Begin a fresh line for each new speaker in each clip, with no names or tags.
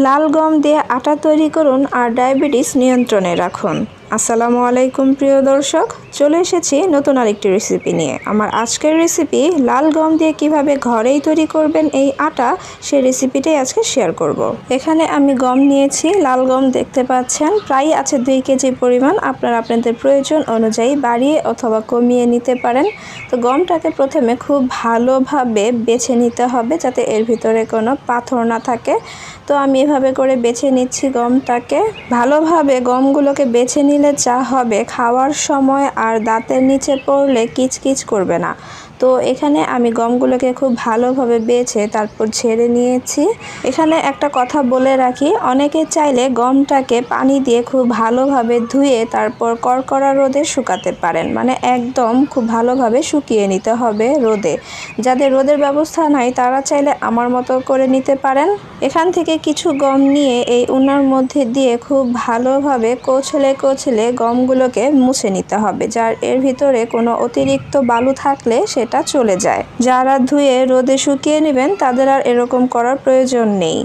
লাল গম দিয়ে আটা তৈরি করুন আর ডায়াবেটিস নিয়ন্ত্রণে রাখুন। আসসালামু আলাইকুম প্রিয় দর্শক, চলে এসেছি নতুন আরেকটি রেসিপি নিয়ে। আমার আজকের রেসিপি লাল গম দিয়ে কিভাবে ঘরেই তৈরি করবেন এই আটা, সেই রেসিপিটাই আজকে শেয়ার করব। এখানে আমি গম নিয়েছি, লাল গম দেখতে পাচ্ছেন, প্রায় আছে 2 কেজি পরিমাণ। আপনারা আপনাদের প্রয়োজন অনুযায়ী বাড়িয়ে অথবা কমিয়ে নিতে পারেন। তো গমটাকে প্রথমে খুব ভালোভাবে বেছে নিতে হবে যাতে এর ভিতরে কোনো পাথর না থাকে। তো আমি এভাবে করে বেছে নিচ্ছি গমটাকে। ভালোভাবে গমগুলোকে বেছে নিলে যা হবে, খাওয়ার সময় আর দাঁতের নিচে পড়লে কিচকিচ করবে না। তো এখানে আমি গমগুলোকে খুব ভালোভাবে বেছে তারপর ঝেড়ে নিয়েছি। এখানে একটা কথা বলে রাখি, অনেকে চাইলে গমটাকে পানি দিয়ে খুব ভালোভাবে ধুয়ে তারপর কড়কড়া রোদে শুকাতে পারেন, মানে একদম খুব ভালোভাবে শুকিয়ে নিতে হবে রোদে। যাদের রোদের ব্যবস্থা নাই তারা চাইলে আমার মতো করে নিতে পারেন। এখান থেকে কিছু গম নিয়ে এই উনার মধ্যে দিয়ে খুব ভালোভাবে কচলে গমগুলোকে মুছে নিতে হবে, যার এর ভিতরে কোনো অতিরিক্ত বালু থাকলে সেটা চলে যায়। যারা ধুয়ে রোদে শুকিয়ে নেবেন তাদের আর এরকম করার প্রয়োজন নেই।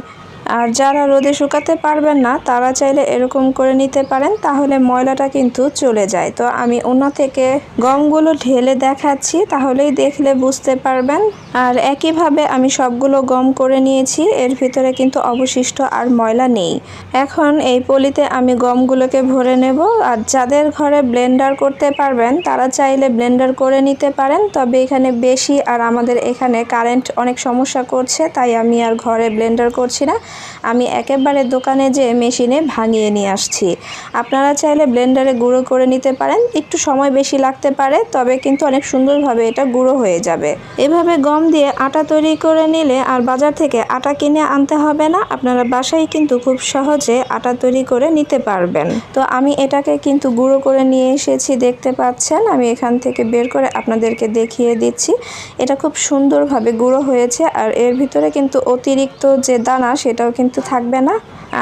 আর যারা রোদে শুকাতে পারবেন না তারা চাইলে এরকম করে নিতে পারেন, তাহলে ময়লাটা কিন্তু চলে যায়। তো আমি ওনা থেকে গমগুলো ঢেলে দেখাচ্ছি, তাহলেই দেখলে বুঝতে পারবেন। আর একইভাবে আমি সবগুলো গম করে নিয়েছি, এর ভিতরে কিন্তু অবশিষ্ট আর ময়লা নেই। এখন এই পলিতে আমি গমগুলোকে ভরে নেব। আর যাদের ঘরে ব্লেন্ডার করতে পারবেন তারা চাইলে ব্লেন্ডার করে নিতে পারেন, তবে এখানে বেশি আর আমাদের এখানে কারেন্ট অনেক সমস্যা করছে, তাই আমি আর ঘরে ব্লেন্ডার করছি না। আমি একেবারে দোকানে যে মেশিনে ভাঙিয়ে নিয়ে আসছি। আপনারা চাইলে ব্লেন্ডারে গুঁড়ো করে নিতে পারেন, একটু সময় বেশি লাগতে পারে, তবে কিন্তু অনেক সুন্দরভাবে এটা গুঁড়ো হয়ে যাবে। এভাবে গম দিয়ে আটা তৈরি করে নিলে আর বাজার থেকে আটা কিনে আনতে হবে না, আপনারা বাসায় কিন্তু খুব সহজে আটা তৈরি করে নিতে পারবেন। তো আমি এটাকে কিন্তু গুঁড়ো করে নিয়ে এসেছি, দেখতে পাচ্ছেন। আমি এখান থেকে বের করে আপনাদেরকে দেখিয়ে দিচ্ছি। এটা খুব সুন্দরভাবে গুঁড়ো হয়েছে, আর এর ভিতরে কিন্তু অতিরিক্ত যে দানা সেটাও কিন্তু থাকবে না।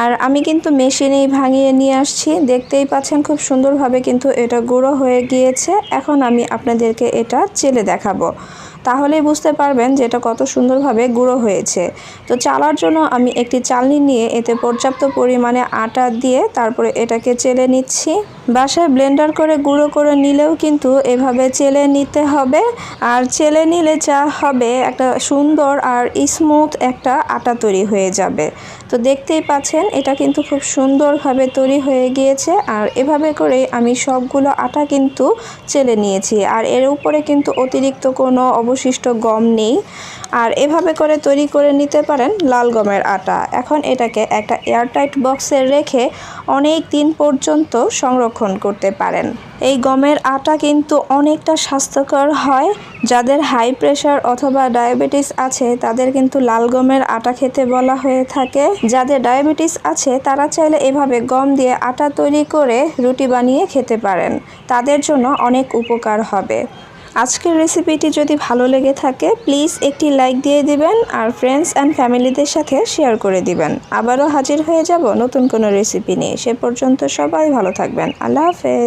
আর আমি কিন্তু মেশিনেই ভাঙিয়ে নিয়ে আসছি, দেখতেই পাচ্ছেন খুব সুন্দরভাবে কিন্তু এটা গুঁড়ো হয়ে গিয়েছে। এখন আমি আপনাদেরকে এটা চেলে দেখাবো, তাহলেই বুঝতে পারবেন যে এটা কত সুন্দরভাবে গুঁড়ো হয়েছে। তো চালার জন্য আমি একটি চালনি নিয়ে এতে পর্যাপ্ত পরিমাণে আটা দিয়ে তারপরে এটাকে চেলে নিচ্ছি। বাসায় ব্লেন্ডার করে গুঁড়ো করে নিলেও কিন্তু এভাবে চেলে নিতে হবে। আর চেলে নিলে যা হবে, একটা সুন্দর আর স্মুথ একটা আটা তৈরি হয়ে যাবে। তো দেখতেই পাচ্ছেন এটা কিন্তু খুব সুন্দরভাবে তৈরি হয়ে গিয়েছে। আর এভাবে করে আমি সবগুলো আটা কিন্তু চেলে নিয়েছি, আর এর উপরে কিন্তু অতিরিক্ত কোনো অবশিষ্ট গম নেই। আর এভাবে করে তৈরি করে নিতে পারেন লাল গমের আটা। এখন এটাকে একটা এয়ারটাইট বক্সে রেখে অনেক দিন পর্যন্ত সংরক্ষণ করতে পারেন। এই গমের আটা কিন্তু অনেকটা স্বাস্থ্যকর হয়। যাদের হাই প্রেশার অথবা ডায়াবেটিস আছে তাদের কিন্তু লাল গমের আটা খেতে বলা হয়ে থাকে। যাদের ডায়াবেটিস আছে তারা চাইলে এভাবে গম দিয়ে আটা তৈরি করে রুটি বানিয়ে খেতে পারেন, তাদের জন্য অনেক উপকার হবে। আজকের রেসিপিটি যদি ভালো লেগে থাকে প্লিজ একটি লাইক দিয়ে দিবেন, আর ফ্রেন্ডস অ্যান্ড ফ্যামিলিদের সাথে শেয়ার করে দিবেন। আবারও হাজির হয়ে যাব নতুন কোনো রেসিপি নিয়ে। সে পর্যন্ত সবাই ভালো থাকবেন। আল্লাহ হাফেজ।